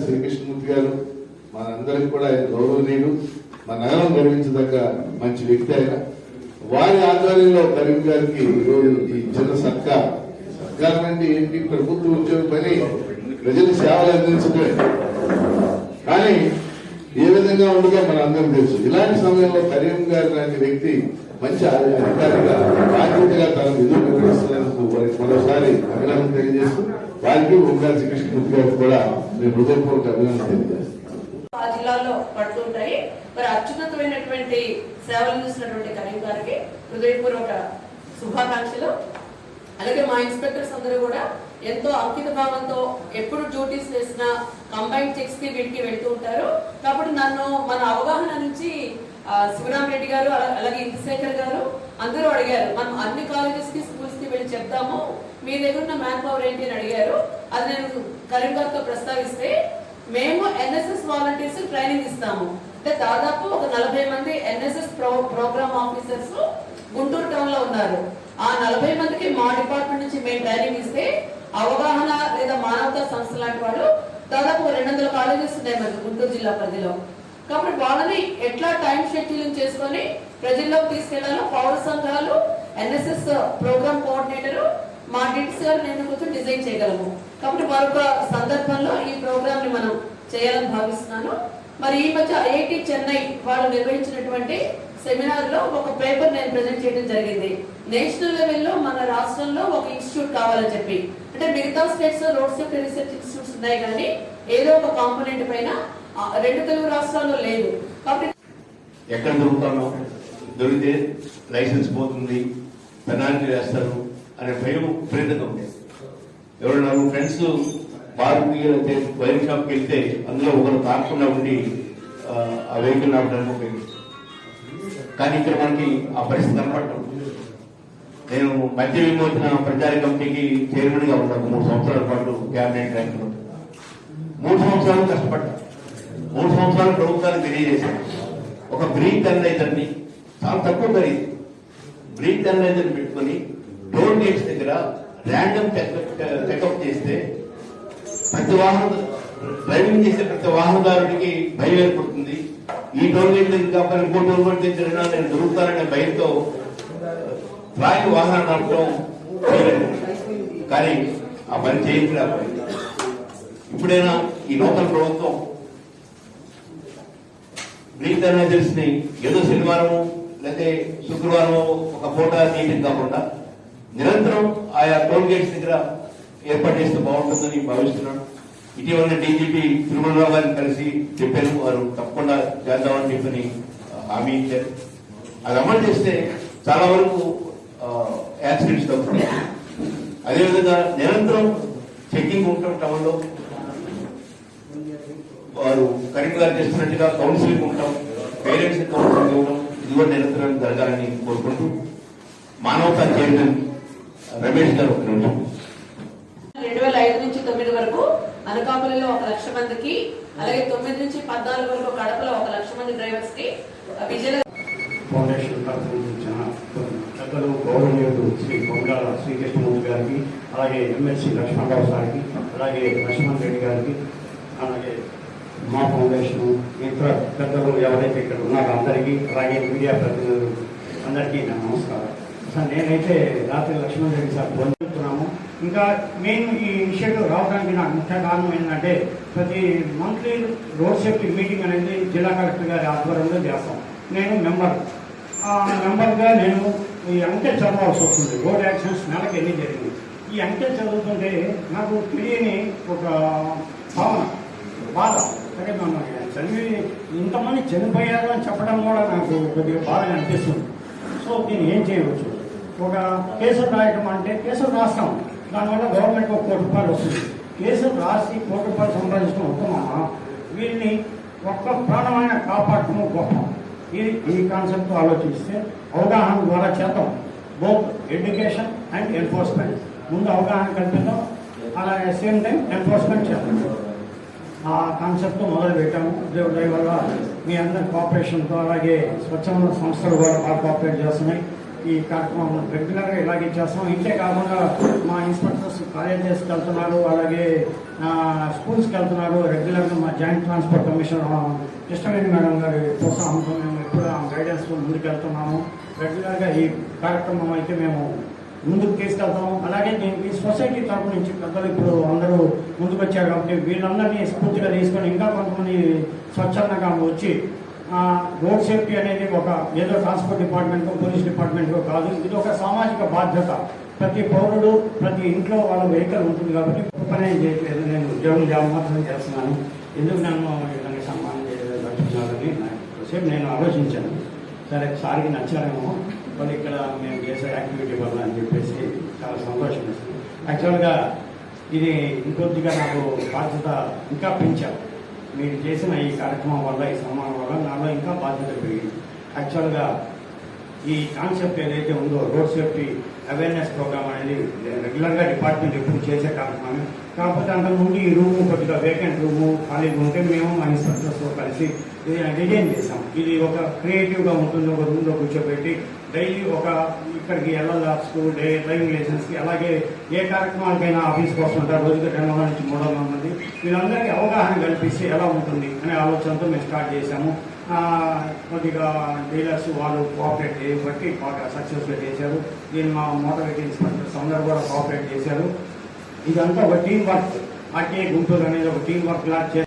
శ్రీకృష్ణమూర్తి గారు మనందరికి కూడా గౌరవనీయుడు, మన నగరం గర్వించదగ్గ మంచి వ్యక్తి ఆయన. వారి ఆధ్వర్యంలో కరీం గారికి ఈరోజు ఈ చిన్న సర్కారం అంటే ఏంటి, ప్రభుత్వ ఉద్యోగ పని ప్రజల సేవలు అందించడమే. కానీ ఏ విధంగా ఉండగా మన అందరం తెలుసు. ఇలాంటి సమయంలో కరీం గారు లాంటి వ్యక్తి మంచి అధికారిగా బాధ్యతగా తన విధులు నిర్వహిస్తున్నందుకు వారికి మరోసారి అభినందన తెలియజేస్తూ వారికి ఉండాలి శ్రీకృష్ణమూర్తి గారికి కూడా మేము హృదయపూర్వక అభినందన తెలియజేస్తాం. ఆ జిల్లాలో పడుతుంటాయి. మరి అత్యున్నతమైనటువంటి సేవలు అందిస్తున్నటువంటి కరీం గారికి హృదయపూర్వక శుభాకాంక్షలు. అలాగే మా ఇన్స్పెక్టర్స్ అందరూ కూడా ఎంతో అంకిత భావంతో ఎప్పుడు డ్యూటీస్ చేసినా కంబైన్ చెక్స్ కి వీటికి వెళ్తూ ఉంటారు. కాబట్టి నన్ను మన అవగాహన నుంచి శివరామ్ రెడ్డి గారు అలాగే ఇంద్రశేఖర్ గారు అందరూ అడిగారు, మనం అన్ని కాలేజెస్ కి స్కూల్స్ కి వెళ్ళి చెప్తాము, మీ దగ్గర ఉన్న మ్యాన్ పవర్ ఏంటి అని అడిగారు. అది నేను కరీం గారితో ప్రస్తావిస్తే మేము ఎన్ఎస్ఎస్ వాలంటీర్స్ ట్రైనింగ్ ఇస్తాము. అంటే దాదాపు ఒక 40 మంది NSS program officers Guntur town లో ఉన్నారు. ఆ 40 మందికి మా డిపార్ట్మెంట్ నుంచి మేము ట్రైనింగ్ ఇస్తే అవగాహన లేదా మానవతా సంస్థ లాంటి వాళ్ళు దాదాపు 200 కాలేజెస్ ఉన్నాయి మనకి గుంటూరు జిల్లా పరిధిలో. కాబట్టి వాళ్ళని ఎట్లా టైం షెడ్యూలింగ్ చేసుకొని ప్రజల్లోకి తీసుకెళ్లాలో పౌర సంఘాలు, ఎన్ఎస్ఎస్ ప్రోగ్రామ్ కోఆర్డినేటర్ మా డిట్స్ గారు నేను కొంచెం డిజైన్ చేయగలము. కాబట్టి మరొక సందర్భంలో ఈ ప్రోగ్రామ్ ని మనం చేయాలని భావిస్తున్నాను. మరి ఈ మధ్య ఐఐటి చెన్నై వాళ్ళు నిర్వహించినటువంటి సెమినార్ లో ఒక పేపర్ నేను ప్రజెంట్ చేయడం జరిగింది. నేషనల్ లెవెల్లో మన రాష్ట్రంలో ఒక ఇన్స్టిట్యూట్ కావాలని చెప్పి. అంటే మిగతా స్టేట్స్ లో రోడ్ సేఫ్టీ రీసెర్చ్ ఇన్స్టిట్యూట్స్ ఉన్నాయి, కానీ ఏదో ఒక కాంపోనెంట్ పైన 2 తెలుగు రాష్ట్రాల్లో లేదు. కాబట్టి ఎక్కడ దొరుకుతానో, దొరికితే లైసెన్స్ పోతుంది, పెనాల్టీ వేస్తారు అనే భయం విపరీతంగా ఉండేది. ఎవరైనా ఫ్రెండ్స్ బార్కి వైన్ షాప్కి వెళ్తే అందులో ఒకరు తాకుండా ఉండి ఆ వెహికల్ నడపడానికి ఉపయోగిస్తారు. కానీ ఇక్కడ మనకి ఆ పరిస్థితి కనపడటం. నేను మధ్య విమోచన ప్రచార కమిటీకి చైర్మన్ గా ఉన్నాను 3 సంవత్సరాల పాటు క్యాబినెట్ ర్యాంక్ లో. 3 సంవత్సరాలు కష్టపడ్డా. 3 సంవత్సరాలు ప్రభుత్వానికి తెలియజేశాను. ఒక బ్రీత్ అనలైజర్ ని చాలా తక్కువ ఖరీదు బ్రీత్ అనలైజర్ పెట్టుకుని టోల్ గేట్స్ దగ్గర ర్యాండమ్ చెకప్ చేస్తే ప్రతి వాహనం డ్రైవింగ్ చేసే ప్రతి వాహనదారుడికి భయం ఏర్పడుతుంది. ఈ టోల్ గేట్ దగ్గర కాకపోతే ఇంకో టోల్ గేట్ దగ్గర నేను దొరుకుతాననే భయంతో రాయి వాహనాలు నడపడం చేయలేదు. కానీ ఆ పని చేయించలేకపోయింది. ఇప్పుడైనా ఈ నూతన ప్రభుత్వం బ్రీత్ అనలైజర్స్ ని ఏదో శనివారము లేకపోతే శుక్రవారం ఒక ఫోటో తీయడం కాకుండా నిరంతరం ఆయా టోల్ గేట్స్ దగ్గర ఏర్పాటు చేస్తే బాగుంటుందని భావిస్తున్నాను. ఇటీవల డీజీపీ తిరుమలరావు గారిని కలిసి చెప్పారు, వారు తప్పకుండా చేద్దామని చెప్పని హామీ ఇచ్చారు. అది అమలు చేస్తే చాలా వరకు యాక్సిడెంట్స్ తగ్గుతాయి. అదేవిధంగా నిరంతరం చెకింగ్ ఉండటం టౌన్లో వారు కరీం గారు చేస్తున్నట్టుగా కౌన్సిలింగ్ ఉండటం, పేరెంట్స్ కౌన్సిలింగ్ ఇవ్వడం, ఇది కూడా నిరంతరం జరగాలని కోరుకుంటూ మానవతా చైర్మన్ రమేష్ గారు 2005 నుంచి 9 వరకు అనకాపల్లిలో 1,00,000 మందికి, అలాగే 9 నుంచి 14 వరకు కడపలో 1,00,000 మంది డ్రైవర్స్ కి విజయ ఫౌండేషన్ ప్రతినిధించిన పెద్దలు గౌరవనీయుడు శ్రీ పొంగాల శ్రీకృష్ణమూర్తి గారికి, అలాగే ఎమ్మెల్సీ లక్ష్మణరావు గారికి, అలాగే లక్ష్మణ్ రెడ్డి గారికి, అలాగే మా ఫౌండేషన్ ఇతర పెద్దలు ఎవరైతే ఇక్కడ ఉన్నారో అందరికీ, అలాగే మీడియా ప్రతినిధులు అందరికీ నా నమస్కారం. సార్ నేనైతే రాత్రి లక్ష్మణ్ రెడ్డి సార్ పొందుతున్నాము. ఇంకా మెయిన్ ఈ ఇనిషియేటివ్ రావడానికి నాకు ముఖ్య కారణం ఏంటంటే ప్రతి మంత్లీ రోడ్ సేఫ్టీ మీటింగ్ అనేది జిల్లా కలెక్టర్ గారి ఆధ్వర్యంలో చేస్తాం. నేను మెంబర్గా నేను ఈ అంకెలు చదవాల్సి వస్తుంది. రోడ్ యాక్సిడెంట్స్ నెలకి ఎన్ని జరిగింది. ఈ అంకెలు చదువుతుంటే నాకు తెలియని ఒక భావన, బాధ. అంటే మనం చదివి ఇంతమంది చనిపోయారు అని చెప్పడం కూడా నాకు కొద్దిగా బాధగా అనిపిస్తుంది. సో దీన్ని ఏం చేయవచ్చు? ఒక కేసులు రాయటం అంటే కేసులు రాస్తాం, దానివల్ల గవర్నమెంట్కి ఒక 1 కోటి రూపాయలు వస్తుంది. కేసులు రాసి 1 కోటి రూపాయలు సంపాదించడం ఉత్తమమా? వీళ్ళని ఒక్క ప్రాణమైన కాపాడటము గొప్ప. ఈ కాన్సెప్ట్ ఆలోచిస్తే అవగాహన ద్వారా చేద్దాం. Both education and enforcement. ముందు అవగాహన కల్పిద్దాం, అలాగే సేమ్ టైం ఎన్ఫోర్స్మెంట్ చేద్దాం. ఆ కాన్సెప్ట్ మొదలు పెట్టాము. దేవుడి వల్ల మీ అందరి కోఆపరేషన్తో, అలాగే స్వచ్ఛంద సంస్థలు కూడా బాగా కోఆపరేట్ చేస్తున్నాయి. ఈ కార్యక్రమం రెగ్యులర్గా ఇలాగే చేస్తాం. ఇంతే కాకుండా మా ఇన్స్పెక్టర్స్ కాలేజెస్కి వెళ్తున్నారు, అలాగే స్కూల్స్కి వెళ్తున్నారు. రెగ్యులర్గా మా joint transport commissioner Krishnaveni madam గారి ప్రోత్సాహంతో మేము ఎప్పుడు ఆ గైడెన్స్లో ముందుకు వెళ్తున్నాము. రెగ్యులర్గా ఈ కార్యక్రమం అయితే మేము ముందుకు తీసుకెళ్తాము. అలాగే దీనికి సొసైటీ తరపు నుంచి పెద్దలు ఇప్పుడు అందరూ ముందుకు వచ్చారు కాబట్టి వీళ్ళందరినీ స్ఫూర్తిగా తీసుకొని ఇంకా కొంతమంది స్వచ్ఛందంగా వచ్చి రోడ్ సేఫ్టీ అనేది ఒక ఏదో ట్రాన్స్పోర్ట్ డిపార్ట్మెంట్ పోలీస్ డిపార్ట్మెంట్ కాదు, ఇది ఒక సామాజిక బాధ్యత. ప్రతి పౌరుడు ప్రతి ఇంట్లో వాళ్ళ వెహికల్ ఉంటుంది కాబట్టి పని ఏం చేయట్లేదు. నేను జాబ్ మాత్రం చేస్తున్నాను. ఎందుకు నన్ను ఇలాంటి సన్మానం చేయాలని సేపు నేను ఆలోచించాను. సరే సార్కి నచ్చారేమో వాళ్ళు ఇక్కడ మేము చేసే యాక్టివిటీ వల్ల అని చెప్పేసి చాలా సంతోషం వేస్తుంది. యాక్చువల్గా ఇది ఇంకొద్దిగా నాకు బాధ్యత ఇంకా పెంచారు. మీరు చేసిన ఈ కార్యక్రమం వల్ల, ఈ సన్మానం వల్ల నాలో ఇంకా బాధ్యత పెరిగింది. యాక్చువల్గా ఈ కాన్సెప్ట్ ఏదైతే ఉందో రోడ్ సేఫ్టీ అవేర్నెస్ ప్రోగ్రామ్ అనేది రెగ్యులర్గా డిపార్ట్మెంట్ ఎప్పుడు చేసే కార్యక్రమం. కాకపోతే అంతకుముందు ఈ రూము కొద్దిగా వేకెంట్ రూము ఖాళీగా ఉంటే మేము మా ఇన్స్ట్రక్టర్స్తో కలిసి డిజైన్ చేసాం. ఇది ఒక క్రియేటివ్గా ఉంటుంది. ఒక రూమ్లో కూర్చోబెట్టి డైలీ ఇక్కడికి ఎల్ఎల్ఆర్స్కు డ్రైవింగ్ లైసెన్స్కి అలాగే ఏ కార్యక్రమాలకైనా ఆఫీస్కి వస్తుంటారు. రోజుకి 200 నుంచి 300 మంది. వీళ్ళందరికీ అవగాహన కల్పిస్తే ఎలా ఉంటుంది అనే ఆలోచనతో మేము స్టార్ట్ చేశాము. కొద్దిగా డీలర్స్ వాళ్ళు కోఆపరేట్ చేయబట్టి బాగా సక్సెస్గా చేశారు. దీన్ని మా మోటార్ వెహికల్ ఇన్స్పెక్టర్స్ అందరూ కూడా కోఆపరేట్ చేశారు. ఇదంతా ఒక టీం వర్క్. ఆర్టీఏ గుంటూరు అనేది ఒక టీం వర్క్ లాగా